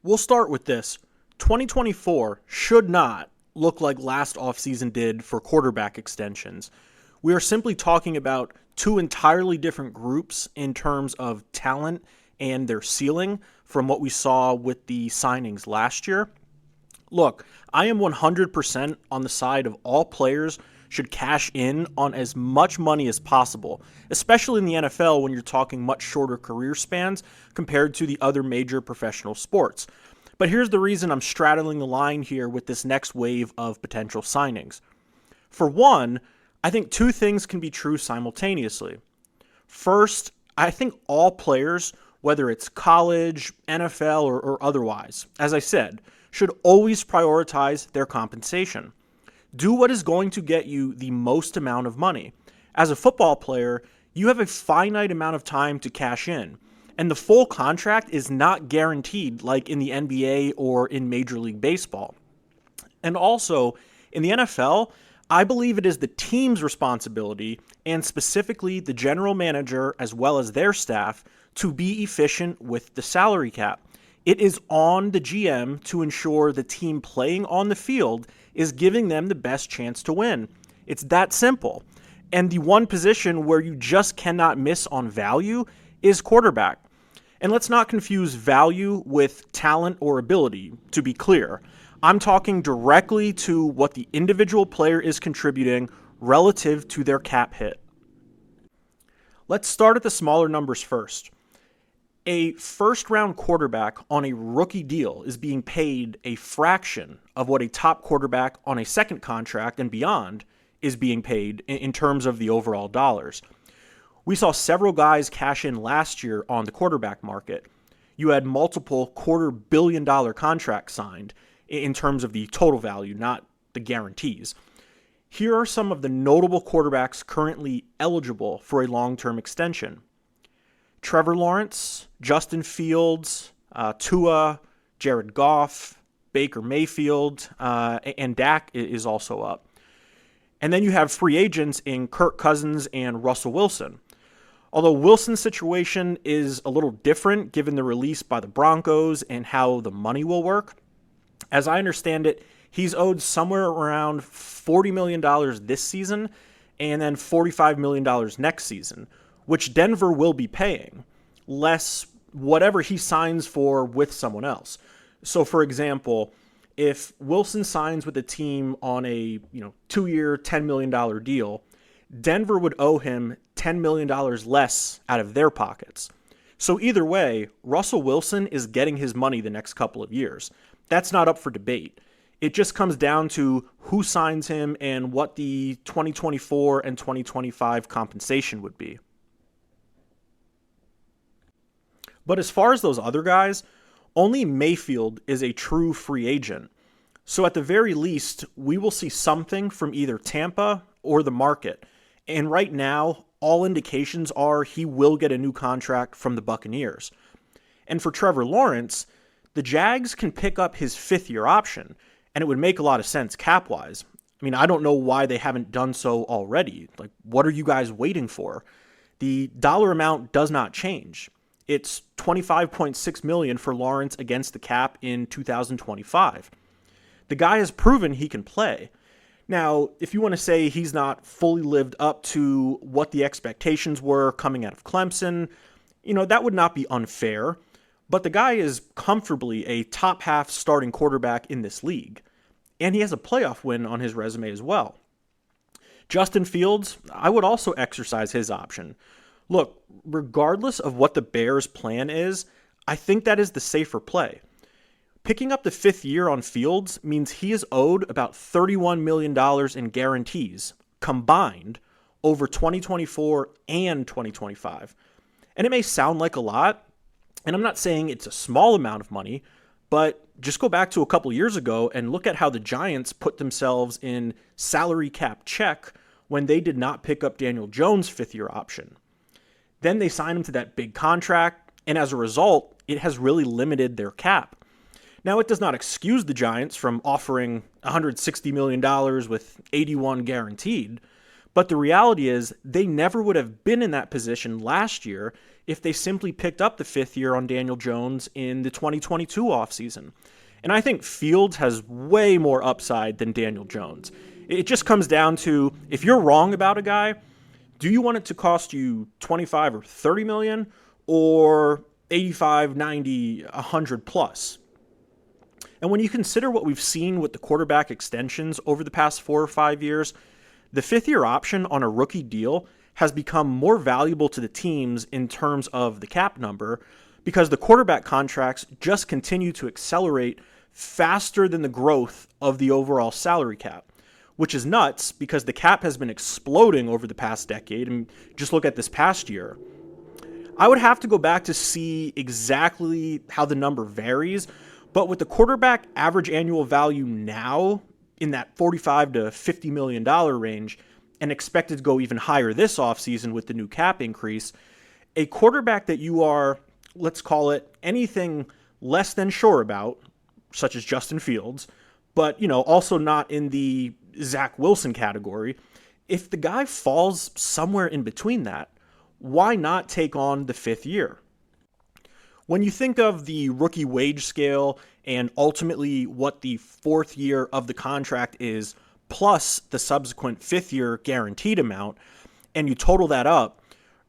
We'll start with this. 2024 should not look like last offseason did for quarterback extensions. We are simply talking about two entirely different groups in terms of talent and their ceiling from what we saw with the signings last year. Look, I am 100% on the side of all players should cash in on as much money as possible, especially in the NFL when you're talking much shorter career spans compared to the other major professional sports. But here's the reason I'm straddling the line here with this next wave of potential signings. For one, I think two things can be true simultaneously. First, I think all players, whether it's college, NFL, or otherwise, as I said, should always prioritize their compensation. Do what is going to get you the most amount of money. As a football player, you have a finite amount of time to cash in, and the full contract is not guaranteed like in the NBA or in Major League Baseball. And also, in the NFL, I believe it is the team's responsibility, and specifically the general manager as well as their staff, to be efficient with the salary cap. It is on the GM to ensure the team playing on the field is giving them the best chance to win. It's that simple. And the one position where you just cannot miss on value is quarterback. And let's not confuse value with talent or ability, to be clear. I'm talking directly to what the individual player is contributing relative to their cap hit. Let's start at the smaller numbers first. A first-round quarterback on a rookie deal is being paid a fraction of what a top quarterback on a second contract and beyond is being paid in terms of the overall dollars. We saw several guys cash in last year on the quarterback market. You had multiple $250 million contracts signed in terms of the total value, not the guarantees. Here are some of the notable quarterbacks currently eligible for a long-term extension. Trevor Lawrence, Justin Fields, Tua, Jared Goff, Baker Mayfield, and Dak is also up. And then you have free agents in Kirk Cousins and Russell Wilson. Although Wilson's situation is a little different given the release by the Broncos and how the money will work, as I understand it, he's owed somewhere around $40 million this season and then $45 million next season, which Denver will be paying, less whatever he signs for with someone else. So, for example, if Wilson signs with a team on a 2-year, $10 million deal, Denver would owe him $10 million less out of their pockets. So either way, Russell Wilson is getting his money the next couple of years. That's not up for debate. It just comes down to who signs him and what the 2024 and 2025 compensation would be. But as far as those other guys, only Mayfield is a true free agent. So at the very least, we will see something from either Tampa or the market. And right now, all indications are he will get a new contract from the Buccaneers. And for Trevor Lawrence, the Jags can pick up his fifth-year option, and it would make a lot of sense cap-wise. I mean, I don't know why they haven't done so already. Like, what are you guys waiting for? The dollar amount does not change. It's $25.6 million for Lawrence against the cap in 2025. The guy has proven he can play. Now, if you want to say he's not fully lived up to what the expectations were coming out of Clemson, that would not be unfair. But the guy is comfortably a top half starting quarterback in this league. And he has a playoff win on his resume as well. Justin Fields, I would also exercise his option. Look, regardless of what the Bears' plan is, I think that is the safer play. Picking up the fifth year on Fields means he is owed about $31 million in guarantees combined over 2024 and 2025. And it may sound like a lot, and I'm not saying it's a small amount of money, but just go back to a couple years ago and look at how the Giants put themselves in salary cap check when they did not pick up Daniel Jones' fifth-year option. Then they signed him to that big contract, and as a result, it has really limited their cap. Now, it does not excuse the Giants from offering $160 million with $81 guaranteed, But the reality is they never would have been in that position last year if they simply picked up the fifth year on Daniel Jones in the 2022 offseason. And I think Fields has way more upside than Daniel Jones. It just comes down to, if you're wrong about a guy, do you want it to cost you 25 or 30 million or 85, 90, 100 plus? And when you consider what we've seen with the quarterback extensions over the past 4 or 5 years, the fifth-year option on a rookie deal has become more valuable to the teams in terms of the cap number because the quarterback contracts just continue to accelerate faster than the growth of the overall salary cap, which is nuts because the cap has been exploding over the past decade. And just look at this past year. I would have to go back to see exactly how the number varies, but with the quarterback average annual value now in that $45 to $50 million range and expected to go even higher this offseason with the new cap increase, a quarterback that you are, let's call it, anything less than sure about, such as Justin Fields, but, also not in the Zach Wilson category, if the guy falls somewhere in between that, why not take on the fifth year? When you think of the rookie wage scale and ultimately what the fourth year of the contract is, plus the subsequent fifth year guaranteed amount, and you total that up,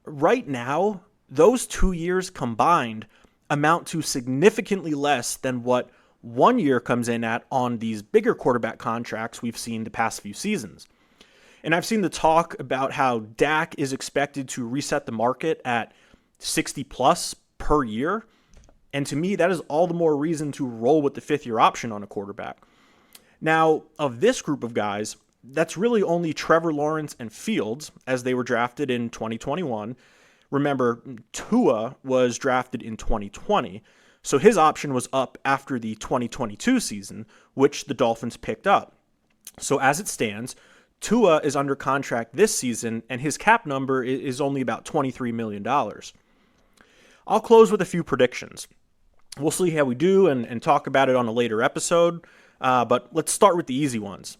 right now, those 2 years combined amount to significantly less than what 1 year comes in at on these bigger quarterback contracts we've seen the past few seasons. And I've seen the talk about how Dak is expected to reset the market at 60 plus per year. And to me, that is all the more reason to roll with the fifth year option on a quarterback. Now, of this group of guys, that's really only Trevor Lawrence and Fields, as they were drafted in 2021. Remember, Tua was drafted in 2020, so his option was up after the 2022 season, which the Dolphins picked up. So as it stands, Tua is under contract this season, and his cap number is only about $23 million. I'll close with a few predictions. We'll see how we do and talk about it on a later episode, but let's start with the easy ones.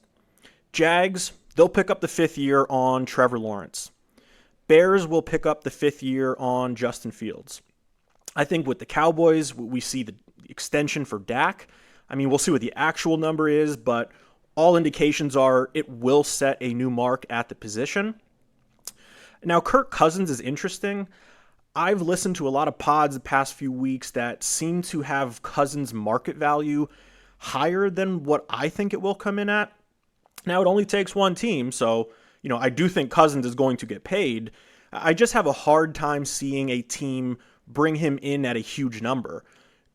Jags, they'll pick up the fifth year on Trevor Lawrence. Bears will pick up the fifth year on Justin Fields. I think with the Cowboys, we see the extension for Dak. I mean, we'll see what the actual number is, but all indications are it will set a new mark at the position. Now, Kirk Cousins is interesting. I've listened to a lot of pods the past few weeks that seem to have Cousins' market value higher than what I think it will come in at. Now, it only takes one team, so, I do think Cousins is going to get paid. I just have a hard time seeing a team bring him in at a huge number.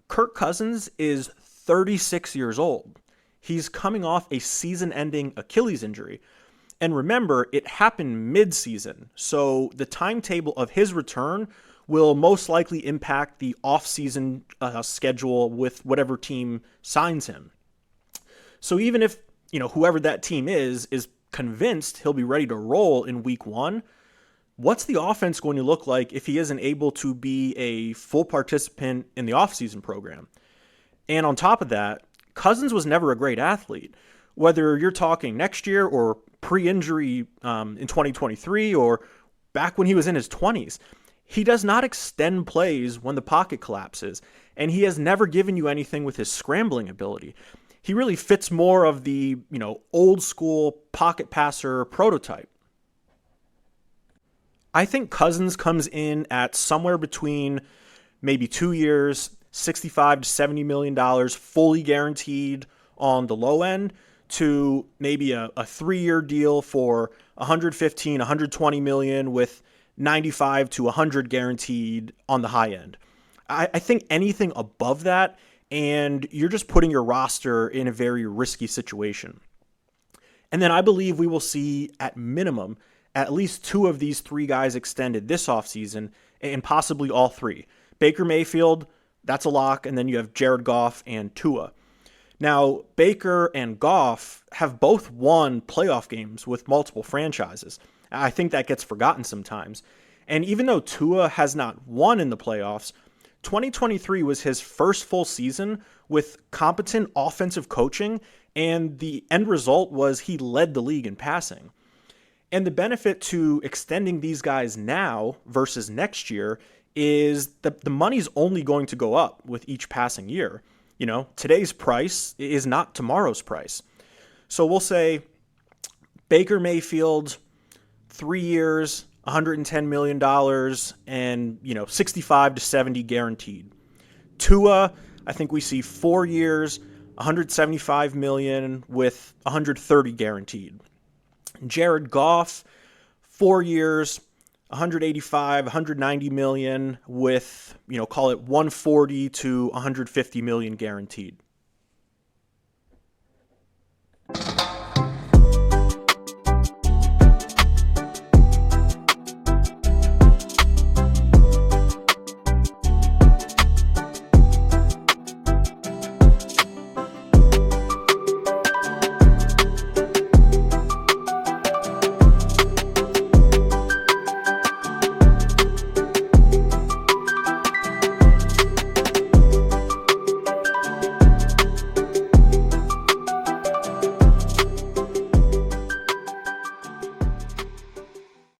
Kirk Cousins is 36 years old. He's coming off a season-ending Achilles injury. And remember, it happened mid-season, so the timetable of his return will most likely impact the off-season schedule with whatever team signs him. So even if, whoever that team is convinced he'll be ready to roll in week 1, what's the offense going to look like if he isn't able to be a full participant in the offseason program? And on top of that, Cousins was never a great athlete. Whether you're talking next year or pre-injury in 2023 or back when he was in his 20s, he does not extend plays when the pocket collapses, and he has never given you anything with his scrambling ability. He really fits more of the, old school pocket passer prototype. I think Cousins comes in at somewhere between maybe 2 years, $65 to $70 million, fully guaranteed on the low end, to maybe a 3-year deal for $115, $120 million with 95 to 100 guaranteed on the high end. I think anything above that, and you're just putting your roster in a very risky situation. And then I believe we will see at minimum at least 2 of these 3 guys extended this offseason, and possibly all 3. Baker Mayfield, that's a lock, and then you have Jared Goff and Tua. Now, Baker and Goff have both won playoff games with multiple franchises. I think that gets forgotten sometimes. And even though Tua has not won in the playoffs, 2023 was his first full season with competent offensive coaching, and the end result was he led the league in passing. And the benefit to extending these guys now versus next year is that the money's only going to go up with each passing year. Today's price is not tomorrow's price. So we'll say Baker Mayfield, 3 years, $110 million, and 65 to 70 guaranteed. Tua, I think we see 4 years, $175 million with $130 guaranteed. Jared Goff, 4 years, $185, $190 million with, call it $140 to $150 million guaranteed.